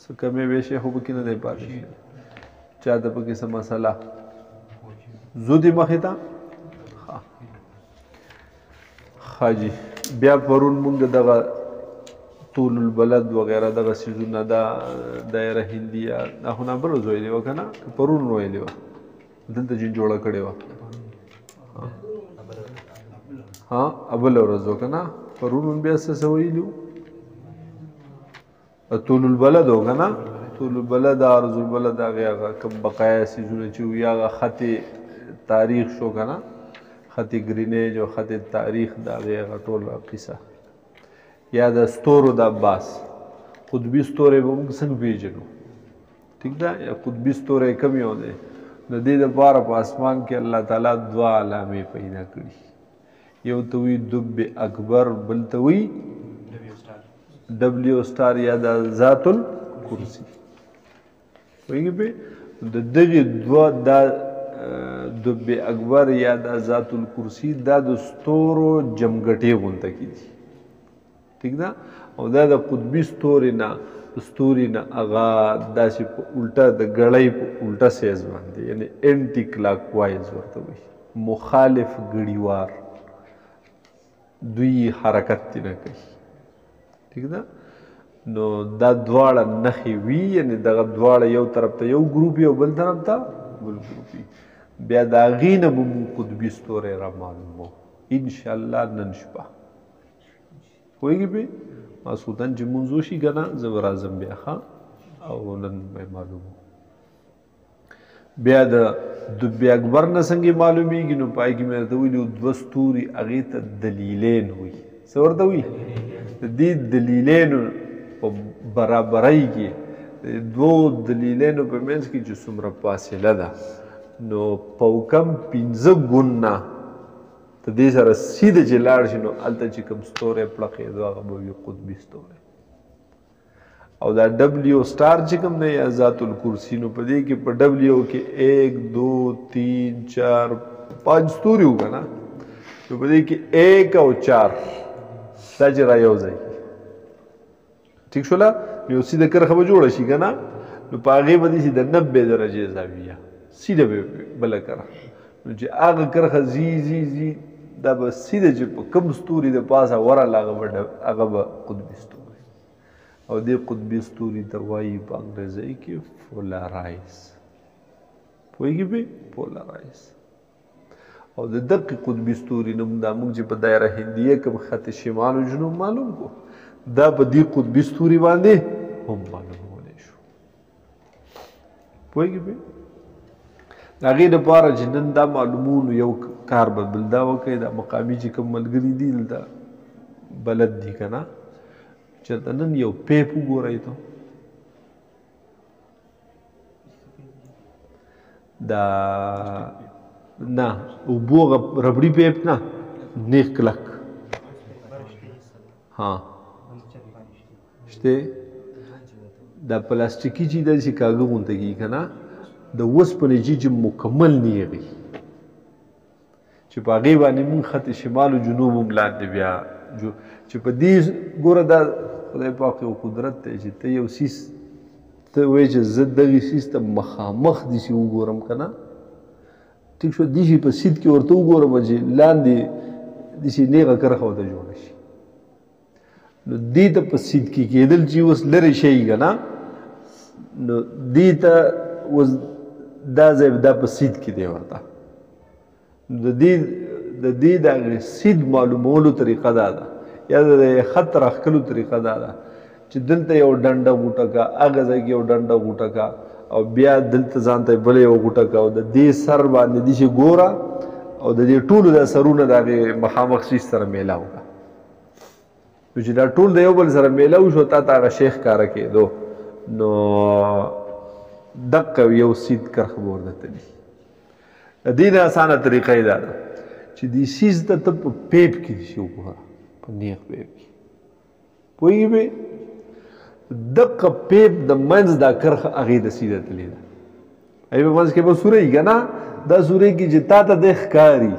څه کمې بیشې خو پکې نه دی پاتې چا ته پکې څه مسله زو دې مخې ته ښه جي بیا پرون مونږ دغه طول البلد وغیره دغه څیزونه دا دایره هندیه دا خو نه بله ورځ ویلې وه که نه که پرون ویلې وه دلته چې جوړه کړې وه بله ورځ وه که نه پرون بیا څه ویلي وو طول البلد وه که نه طول البلد عرض البلد هغې هغه کوم بقایا څیزونه چې وي هغه خط تاریخ شو که نه خط ګرینیج او خط تاریخ د هغې هغه ټوله قصه یا د ستورو د عباس قطبي ستوری به موږ څنګه پېژنو ټیک ده یا قطبي ستوری کم یو دی د دې دپاره په اسمان کې الله تعالی دوه علامې پیدا کړي یو ته وي دب اکبر بل ته وي ډبلیو سټار یا د ذات الکرسي پوهېږې پې د دغې دوه دا دب اکبر یا د ذات الکرسي دا د ستورو جمګټې غونته کې دي ٹھیک ده او دا د قطبي ستوري نه هغه داسې په الټه د ګړۍ په الټه سیز باندې یعنې انټي کلاک وایز ورته وایي مخالف ګړیوار دوی حرکت ترې نه کوي ٹھیک ده نو دا دواړه نښې وي یعنې دغه دواړه یو طرف ته یو ګروپ وي او بل طرف ته بل ګروپ وي بیا د هغې نه به مونږ قطبي ستوری را معلومو انشاءالله نن شپه پوهېږې پې ماسخوتن چې مونځ وشي که نه زه به راځم بیا ښه او نن به معلومو بیا د دب اکبر نه څنګه معلومیږي نو پای کې مې درته ویلي دوه ستوري هغې ته دلیلین وي څه ورته وي د دې دلیلینو په برابرۍ کې د دوو دلیلینو په منځ کې چې څومره فاصله ده نو پوکم 15 ګونه ته دې سره سیده چې لاړ شي نو هلته چې کوم ستوری پړقېدو هغه به وي قطبي ستوری او دا ډبلیو سټار چې کوم دی یا ذات الکرسي نو په دې کې په ډبلیو کې 1 2 3 4 5 ستوري وو که نه نو په دې کې 1 او 4 دا چې را یو ځای ټیک شوله یو سیده کرښه به جوړه شي که نه نو په هغې به داسې د 90 درجې زاویه سیده به بله کرښه نو چې هغه کرښه ځي دا به سیده چې په کوم ستوري د پاسه ورغله هغه به قطبي ستوري او دې قطبي ستوري ته وایي په انګریزۍ کې پولارایز پوهېږي پې پولارایز او د دقې قطبي ستوري نوم دا موږ چې په دایره هندیه کوم خط شمال و جنوب معلوم کو دا په دې قطبي ستوري باندې هم معلومولی شو پوهېږي پې د هغې دپاره چې نن دا معلومونو یو کار به بل دا وکړئ دا مقامي چې کوم ملګري دي دلته بلد دي که نه چېرته نن یو پیپ وګورئ ته دا نه اوبو ربړي پیپ نه نیغ کلک ها شته دا پلاستیکي چې داسې کاږه غونته کېږي که نه د اوسپنې چې مکمل نیغي چې په هغې باندې مونږ خط شمال و جنوب هم لاندې بیا چې په دې ګوره دا خدای پاک یو قدرت دی چې ته یو سیس ته وایې چې زه دغې سیس ته مخامخ داسې وګورم که نه ټیک شو داسې په سید کې ورته وګورم چې لاندې داسې نیغه کرښه ورته جوړه شي نو دې ته په سید کې کېدل چې اوس لرې شي که نه نو دې ته اوس دا ځای دا په سید کې دی ورته د دې د هغې سید معلومولو طریقه دا ده یا د خط راښکلو طریقه دا ده چې دلته یو ډنډه غوټه کا هغه ځای کې یو ډنډه غوټه کا او بیا دلته ځان ته بله یو غوټه کا او د دې سر باندې داسې ګوره او د دې ټولو دا سرونه د هغې مخامخ سیز سره میلاو کا نو چې دا ټول د یو بل سره میلاو شو تا ته هغه شی ښکاره کېدو نو دقه یو سید کرښه به ورته تلي د دې نه اسانه طریقه یې دا ده چې دې سیز ته ته په پیپ کې داسې وګوره په نیغ پیپ کې پوهېږې پې دقه پیپ د منځ دا کرښه هغې ته سیده تلې ده هغې په منځ کې به سوری که نه دا سوری کې چې تا ته دی ښکاري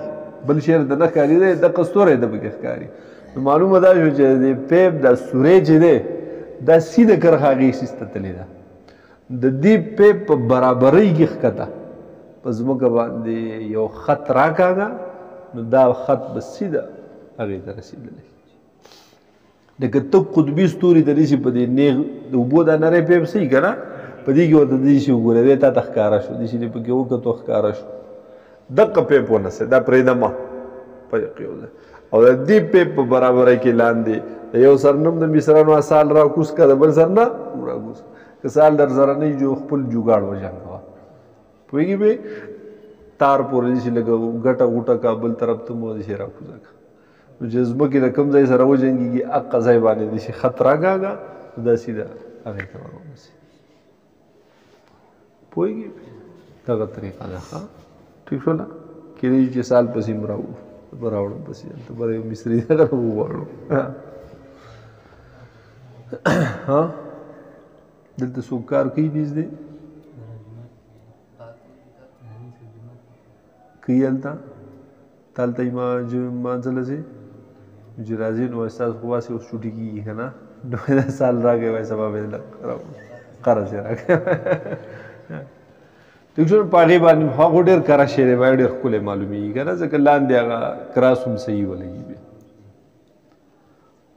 بل شی ته نه ښکاري دی دقه ستوری ته پکې ښکاري نو معلومه دا شو چې د پیپ دا سوری چې دی دا سیده کرخه هغې سیسته تلې ده د دې پیپ په برابرۍ کې ښکته په ځمکه باندې یو خط راکاږه نو دا خط به سیده هغې ته رسېدلی لکه ته قطبي ستوري ته نیسي په دې نیغ د اوبو دا نری پیپ صحیح که نه په دې کې ورته داسې وګوره دی تا ته ښکاره شو داسې دې پکې وکتو ښکاره شو دقه پیپ ونسئ دا پرېږده مه په یو ځای او د دې پیپ په برابرۍ کې لاندې د یو سر نوم د مصرانو سال راکوز که د بل سر نه راکوز که سال در سره نه جو خپل جوګاړ وجنګوه پوهېږي بې تار پورې داسې لږه ګټه غوټه که بل طرف ته مو داسې راکوزه که نو چې ځمکې د کوم ځای سره وجنګېږي هغه ځای باندې داسې خط راکاږه نو دا سیده هغې ته ورونسي پوهېږي دغه طریقه ده ښه ټیک شوله کېدای شي چې سال پسې م راوړم پسې هلته به یو مصري دغه وغواړو دلته څوک کار کوي نږدې کوي هلته تا هلته لمانځله ځې چې راځي نو ستاسو خو باسې اوس چوټي کېږي که نه نو دا سال راکړی وایي سبا به قرض یې راکړی ټیک شو په هغې باندې هغو ډېر کره شعر وایي ډېر ښکلی معلومېږي که نه ځکه لاندې هغه کراس هم صحیح ولګي بیا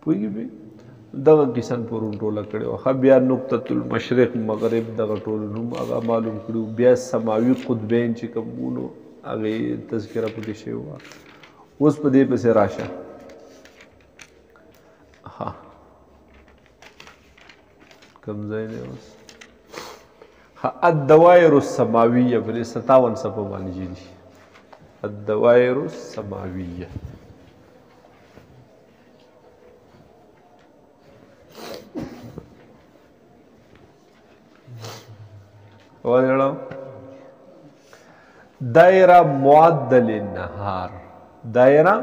پوهېږي بیا دغه کیسن پرون ټوله کړې وه ښه بیا نقطة المشرق مغرب دغه ټول نوم هغه معلوم کړي بیا سماوي قطبین چې کوم وو هغې تذکره پکې شوې وه اوس په دې پسې راشه ها کوم ځای دی اوس الدوائر السماویه په دې 57 صفحه باندې جدي الدوائر السماویه ولړو دایره معدل النهار دایره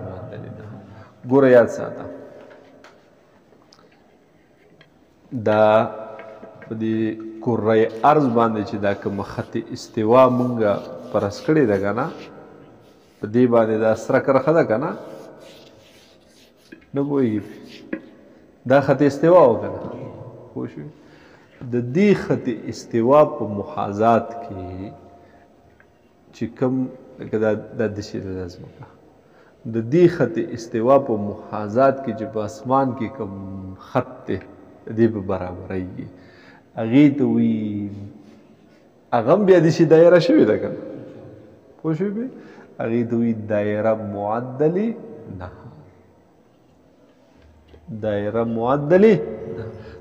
معدل النهار ګوره یاد ساته دا په دې کره ارض باندې چې دا کومه خط استوا مونږه پرس کړې ده که نه په دې باندې دا سره کرښه ده که نه نه پوهېږي دا خط استوا و که نه پوه شوې د دې خط استوا په محاذات کې چې کوم لکه دا داسې ده دا ځمکه د دې خط استوا په محاذات کې چې په اسمان کې کوم خط دی د دې په برابرۍ هغې ته وایي هغه هم بیا داسې دایره شوې ده که نه پوه شوې بې هغې ته وایي دایره معدلې نهار دایره معدلې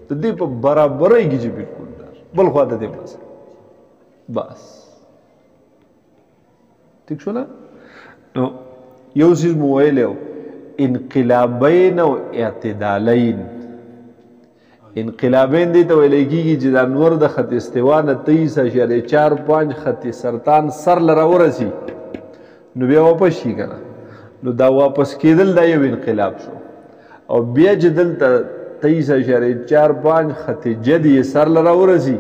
د دې په برابرۍ کې چې بلکل ده بل خوا ته دې بس بس ټیک شوله نو یو څیز مو ویلی و انقلابین او اعتدالین انقلابین دی ته ویلی کېږي چې د انور د خط استوا نه 23.45 خط سرطان سر له راورسي نو بیا واپس شي که نه نو دا واپس کېدل دا یو انقلاب شو او بیا چې دلته 23.45 خط جد یې سر له راورسي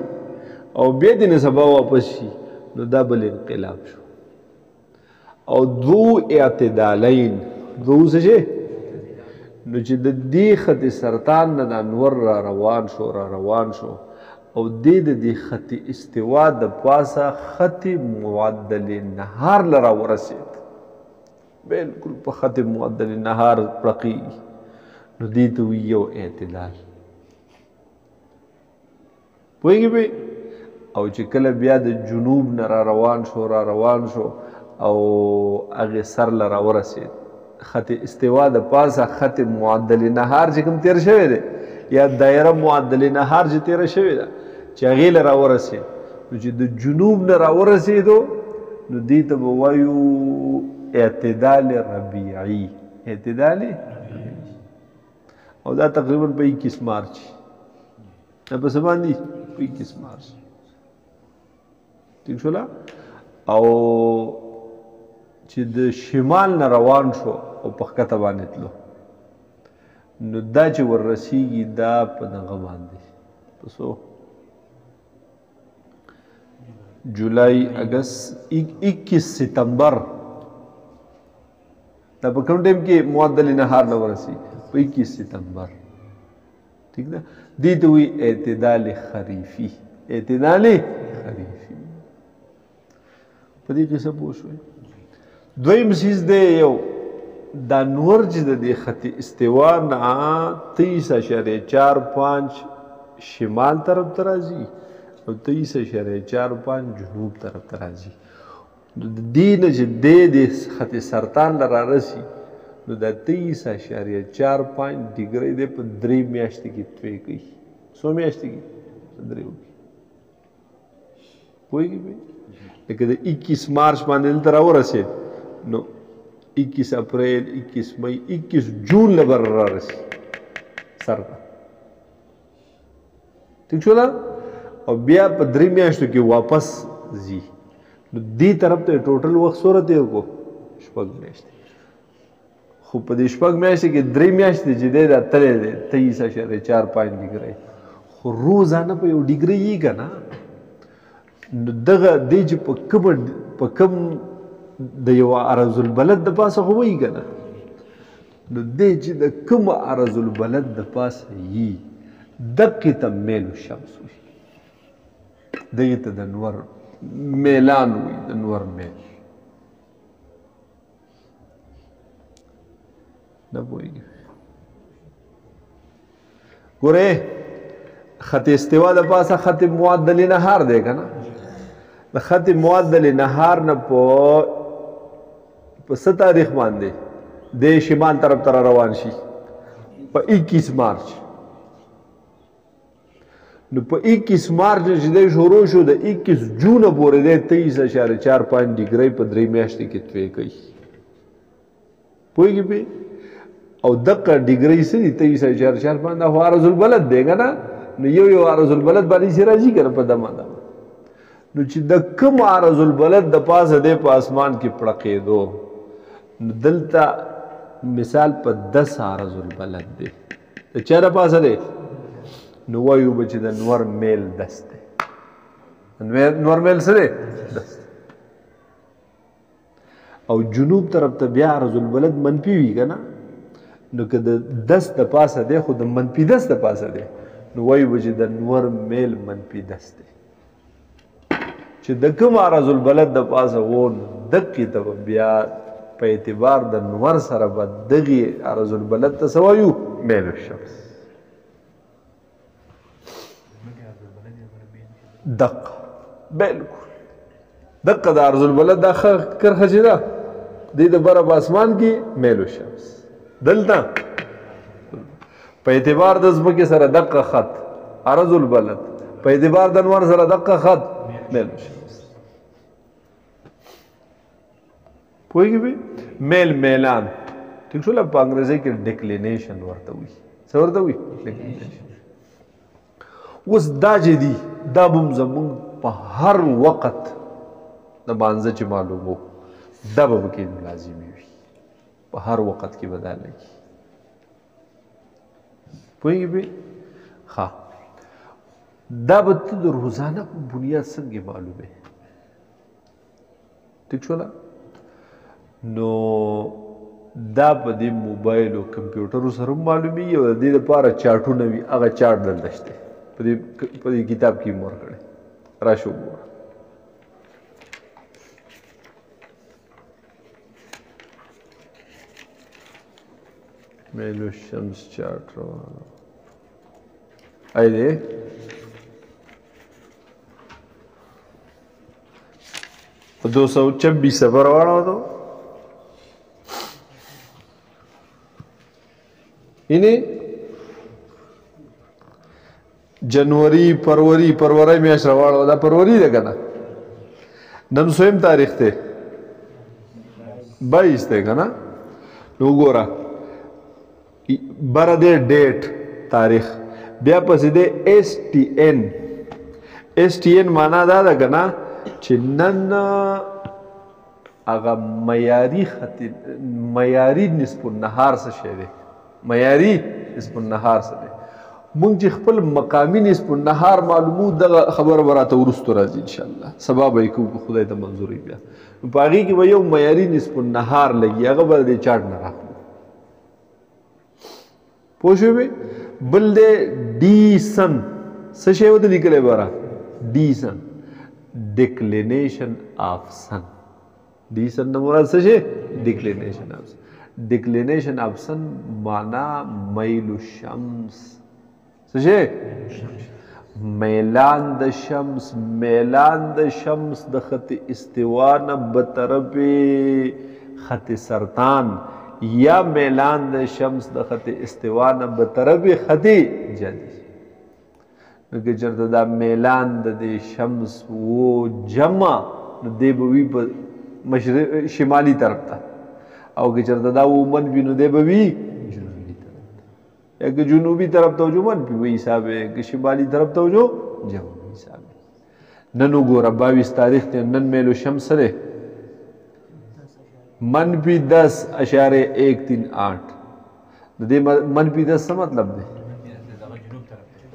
او بیا دې نه سبا واپس شي نو دا بل انقلاب شو او دو اعتدالین دو څه شي نو چې د دې خط سرطان نه د انور را روان شو او دې د دې خط استوا د پاسه خط معدل نهار له راورسېد بلکل په خط معدل نهار پړقېږي نو دې ته وایي یو اعتدال پوهېږي بې او چې کله بیا د جنوب نه را روان شو او هغې سر له راورسېد خط استوا د پاسه خط معدل نهار چې کوم تیر شوی دی یا دایره معدل نهار چې تیره شوې ده چې هغې له راورسېد نو چې د جنوب نه راورسېدو نو دې ته به وایو اعتدال ربیعي اعتدال او دا تقریبا په 21 مارچ دا په څه باندې په 21 مارچ ټیک شوله او چې د شمال نه روان شو او په ښکته باندې تلو نو دا چې وررسېږي دا په دغه باندې په څو جولای اګست 21 ستمبر دا په کوم ټایم کې معدل نهار نه ورسېږي په 21 ستمبر ٹھیک ده دې ته وایي اعتدال خریفي اعتدال خریفي په دې کې څه پوه شوئ دویم څیز دی یو دا نور چې د دې خط استوا نه 23.45 شمال طرف ته راځي او 23.45 جنوب طرف ته راځي نو د دې نه چې دی د خط سرطان له رارسي نو دا 23.45 ډیګرۍ دی په 3 میاشتې کې توی کوي څو میاشتې کې 3 وکړي پوهېږي لکه د 21 مارچ باندې دلته راورسېد نو 21 اپریل 21 مئی 21 جون لبر رارسي سر ته ٹھیک شو دا او بیا په 3 میاشتو کې واپس ځي نو دې طرف ته ټوټل وخت څومره تېر کړو 6 میاشتې خو په دې 6 میاشتې کې 3 میاشتې چې دی دا تللی دی 23.45 ډیګرۍ خو روزانه په یو ډیګرۍ یي که نه نو دغه دی چې په کم د یو عرض البلد د پاسه خو وایي که نه نو دی چې د کوم عرض البلد د پاسه یي دقې ته میل الشمس وي دغې ته د نور میلان وي د نور میل نه پوهېږي ګورې خط استوا د پاسه خط معدل نهار دی که نه د خط معدل نهار نه په څه تاریخ باندې د شمال طرف ته روان شي په 21 مارچ نو په 21 مارچ چې دی شروع شو د 21 جون پورې دی 23.45 ډیګرۍ په 3 میاشتې کې توی کوي پوهېږي پې او دقه ډیګرۍ څه دي 23.45 باندې خو عرض البلد دی که نه نو یو عرض البلد باندې چې راځي که نه په دمه دمه نو چې د کوم عرض البلد د پاسه دی په اسمان کې پړقېدو نو دلته مثال په 10 عرض البلد دی د چا د پاسه دی نو وایو به چې د نور میل 10 دی نور میل څه دی 10 او جنوب طرف ته بیا عرض البلد منفي وي که نه نو که د 10 د پاسه دی خو د منفي 10 د پاسه دی نو وایو به چې د نور میل منفي 10 دی چې د کوم عرض البلد د پاسه و دقې ته بیا په اعتبار د نور سره به دغې عرض البلد ته څه وایو میل الشمس دقه بالکل دقه د عرض البلد دا کرښه چې ده دې د بره په اسمان کې میل الشمس دلته په اعتبار د ځمکې سره دقه خط عرض البلد په اعتبار د نور سره دقه خط میل الشمس پوهېږي بې میل میلان ټیک شو په انګریزۍ کې ډیکلینیشن ورته وي څه ورته وي ډیکلینیشن اوس دا چې دي دا به زموږ په هر وخت د مانځه چې معلومو دا به پکې لازمي وي په هر وخت کې به دا لګي پوهېږي بې ښه دا به ته د روزانه په بنیاد څنګه معلومې ټیک شوله نو دا په دې موبایل او کمپیوټرو سره هم معلومیږي او د دې لپاره چارټونه وي هغه چارټ دلته شته په دې کتاب کې مې ورکړی راشه وګوره میل الشمس چارټ روانه آئی دی 226 سفر والا تو انہیں جنوری پروری میاشت رواړو دا پروری ده کنه نن سویم تاریخ ته 22 ته کنه نو ګوره بر دې ډیټ تاریخ بیا پسې دې ایس ټي ان معنا دا ده کنه چې نن هغه معیاري نصف النهار څه شی دی معیاري نصف النهار څه دی مونږ چې خپل مقامی نصف النهار معلومو دغه خبره به راته وروستو راځي انشاءالله سبا به یې کوو خدای ته منظور وي بیا نو په هغې کې به یو معیاري نصف النهار لګي هغه به د چارټ نه راخلو پوه شوې بل دی ډیسن څه شی ورته لیکلی بره ډیسن ډیکلینیشن آف سن ډیسن نه مراد څه شی ډیکلینیشن آف سن ډیکلینیشن آف سن معنا میل الشمس څه شی میلان د شمس د خط استوا نه بطرف خط سرطان یا میلان د شمس د خط استوا نه بطرف خط جدی نو که چېرته دا میلان د دې شمس و جمع نو دی به وي په شمالي طرف ته او که چېرته دا و منفي نو دی به وي جنوبي طرف ته یا که جنوبي طرف ته وجو منفي وي حساب که شمالي طرف ته وجو جمع حساب نن وګوره 22 تاریخ دی نن میلو شمس دی منفی 10.138 د دې منفی 10 څه مطلب دی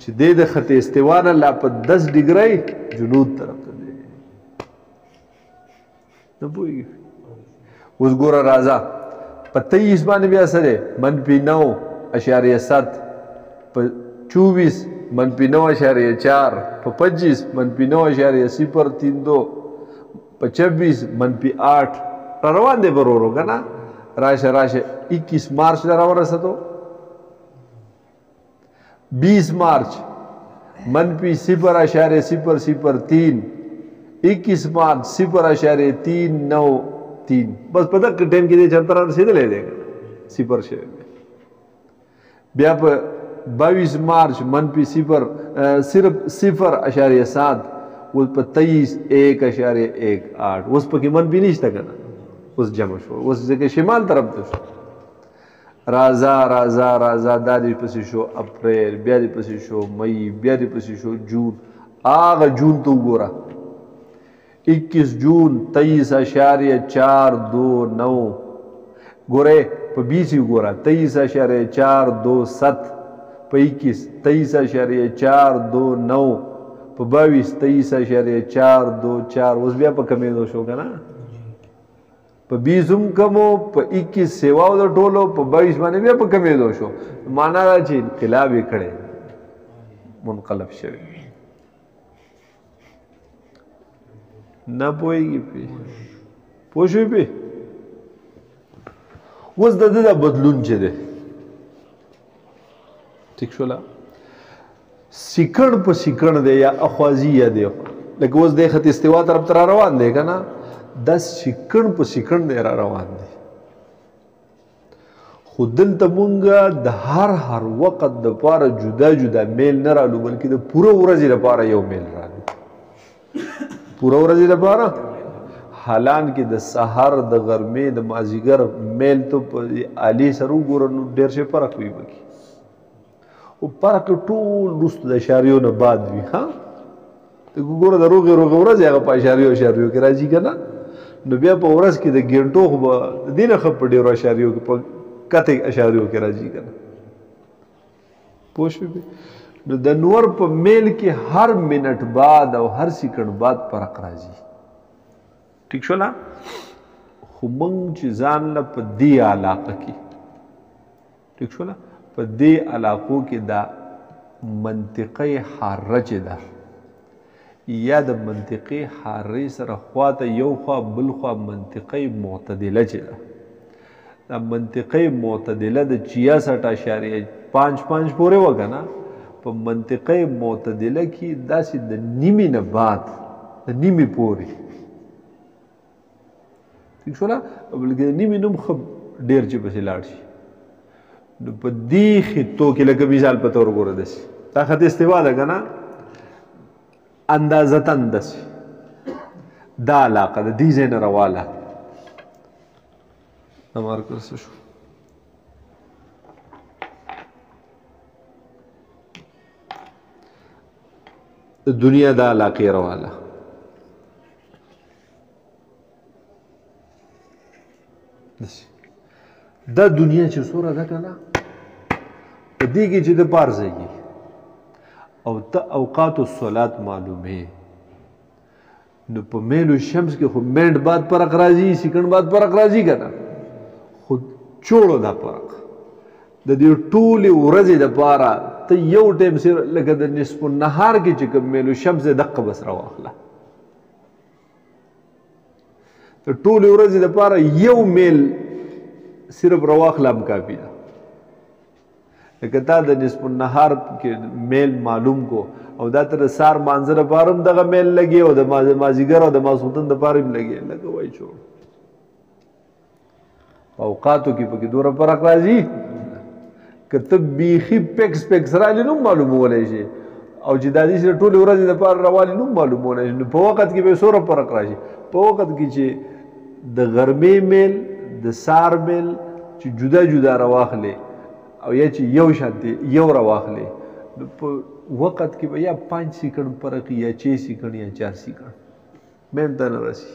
چې د خط استوا نه لا په 10 ډیګرۍ جنوب طرف ته دی نه پوهېږي اوس ګوره راځه په 23 باندې بیا څه دی منفی 9.7 په 24 منفی 9.4 په 25 منفی 9.032 په 26 منفی 8 را روان دی برورو که نه راشه 21 مارچ را ورسېدو 20 مارچ منفی 0.003 21 مارچ 0.393 بس په دغه ټایم کې دی چېرته را رسېدلی دی صفر شوی بیا په 22 مارچ منفی 0.7 اوس په 23.118 اوس پکې منفي نشته که نه اوس جمع شو اوس ځکه شمال طرف ته شو راځه دا دې پسې شو اپریل بیا دې پسې شو مئی بیا دې پسې شو جون هغه جون ته وګوره 21 جون 23.429 ګورې په 20 وګوره 23.427 په 21 23.429 په 22 23.424 اوس بیا په کمېدو شو که نه په 20 هم کمو په 21 سیواو د ټولو په 22 باندې بیا په کمېدو شو معنا دا چې انقلاب یې کړی منقلب شوی نه پوهېږي پې پوه شوې پې اوس د ده دا بدلون چې دی ټیک شوله سیکڼ په سیکڼ دی یا اخوازي یا دی لکه اوس دی خط استوا طرف ته را روان دی که نه دا سیکڼ په سیکڼ دی را روان دی خو دلته مونږه د هر وخت دپاره جدا جدا میل نه رالو بلکې د پوره ورځې دپاره یو میل رالو پوره ورځې دپاره حالان کې د سهار د غرمې د مازدیګر میل ته په عالي سره وګوره نو ډېر شی فرق وي پکې او فرق ټول وروسته د اشاریو نه بعد وي ها ته ګوره د روغې ورځې هغه په اشاریو کې راځي که نه نو بیا په ورځ کې د ګنټو خو به د دې نه ښه په ډېرو اشاریو کې په کته اشاریو کې راځي که نه پوه شوې نو د نور په میل کې هر منټ بعد او هر سیکنډ بعد فرق راځي ټیک شوله خو موږ چې ځان له په دې علاقه کې ټیک شوله په دې علاقو کې دا منطقه حاره چې ده یا د منطقه حارې سره خواته یو خوا بل خوا منطقه معتدله چې ده دا منطقه معتدله د 66.55 پورې وه که نه په منطقه معتدله کې داسې د نیمې نه بعد د نیمې پورې ٹھیک شوله بلکې د نیمې نوم ښه ډېر چې پسې لاړ شي نو په دې خطو کې لکه مثال په طور وګوره داسې دا خط استوا ده که نه اندازتاً داسې دا علاقه د دې ځای نه رواله تمرکز شو د دنیا دا علاقې رواله دا دنیا چې څومره ده که نه په دې کې چې د پار ځایږي او ته اوقات الصلات معلومې نو په میل الشمس کې خو منټ بعد فرق راځي سیکنډ بعد فرق راځي که نه خو چوړو دا فرق د دې ټولې ورځې دپاره ته یو ټایم صرف لکه د نصف النهار کې چې کوم میل الشمس دی دقه بس راواخله د ټولې ورځې دپاره یو میل صرف راواخله هم کافي ده لکه تا د نصف النهار کې میل معلوم کو او دا ته د سار مانځه دپاره هم دغه میل لګي او د مازدیګر او د ماسخوتن دپاره هم لګي لکه وایي چور په اوقاتو کې پکې دومره فرق راځي که ته بیخي پیکس رالي نو معلومولی شي او چې دا داسې د ټولې ورځې دپاره راوالي نو معلومولی شي نو په وخت کې به یې څومره فرق راشي په وخت کې چې د غرمې میل د سار میل چې جدا جدا راواخلې او یا چې یو شانتې یو راواخلې نو په وخت کې به یا 5 سیکنډ فرق یا 6 سیکنډ یا 4 سیکنډ مین ته نه رسي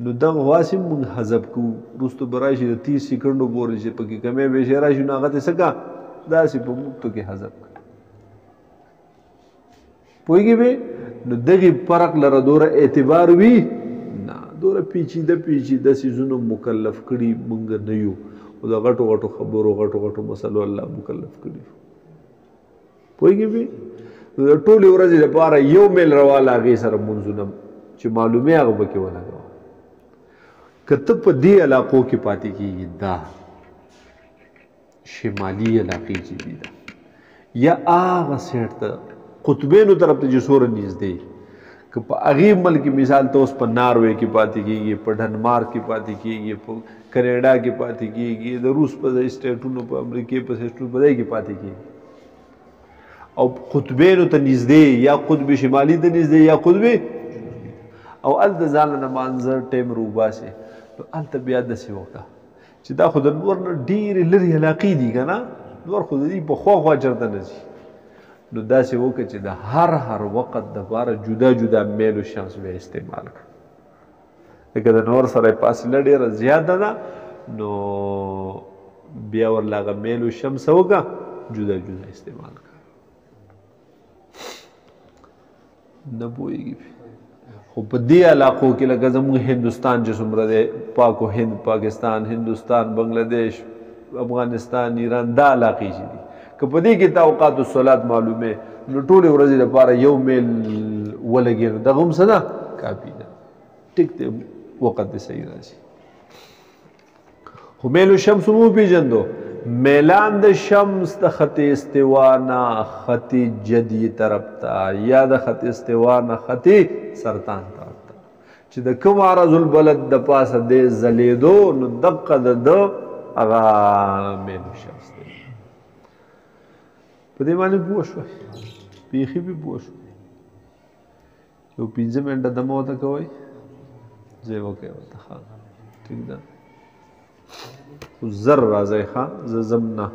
نو دغه واسم موږ حذف کوو وروسته به راشي د 30 سیکنډو پورې چې پکې کمی بیشی راشي نو هغه ته څه کا داسې په موږ کې حذف کړه پوهېږې بې نو دغې فرق لره دوره اعتبار وي نه دوره پیچیده څیزونو مکلف کړي موږ نه یو خو د غټو خبرو غټو مسلو الله مکلف کړي پوهېږې بې نو د ټولې ورځې لپاره یو میل رواله هغې سره مونځونه چې معلومې هغه به کې ولګوه که ته په دې علاقو کې پاتې کېږي دا شمالي علاقې چې دي دا یا هغه سیټ ته قطبینو طرف ته چې څومره نږدې که په هغې ملک مثال ته اوس په ناروے کې پاتې کېږي په ډنمارک کې پاتې کېږي په کنیډا کې پاتې کېږي د روس په سټیټونو په امریکې په سټیټونو په ځای کې پاتې کېږي او قطبینو ته نږدې یا قطب شمالي ته نږدې یا قطب او هلته ځان له نمانځه ټایم روباسې نو هلته بیا داسې وکړه چې دا خو د نور نه ډېرې لرې علاقې دي که نه نور خو د دې په خوا چېرته نه ځي نو داسې وکړه چې د هر وخت دپاره جدا میل الشمس بیا استعمال کړه لکه د نور سره یې فاصله ډېره زیاته ده نو بیا ورله هغه میل الشمس وکړه جدا استعمال کړه نه پوهېږي خو په دې علاقو کې لکه زموږ هندوستان چې څومره دی پاک و هند پاکستان هندوستان بنګلادیش افغانستان ایران دا علاقې چې دي که په دې کې ته اوقات الصلات معلومې نو ټولې ورځې لپاره یو میل ولګې نو دغه هم څه ده کافي ده ټیک دی وخت دې صحیح راځي خو میل الشمس مو پېژندو میلان د شمس د خط استوا نه خط جدي طرف ته یا د خط استوا نه خط سرطان طرف ته چې د کوم عرض البلد د پاسه د ځلېدو نو دقه د ده هغه میل الشمس دی په دې باندې پوه شوئ بیخي پې پوه شوئ یو 5 منټه دمه ورته کوئ ځای وکئ ورته ښه ټیک ده خو زر راځئ ښه زه ځم نه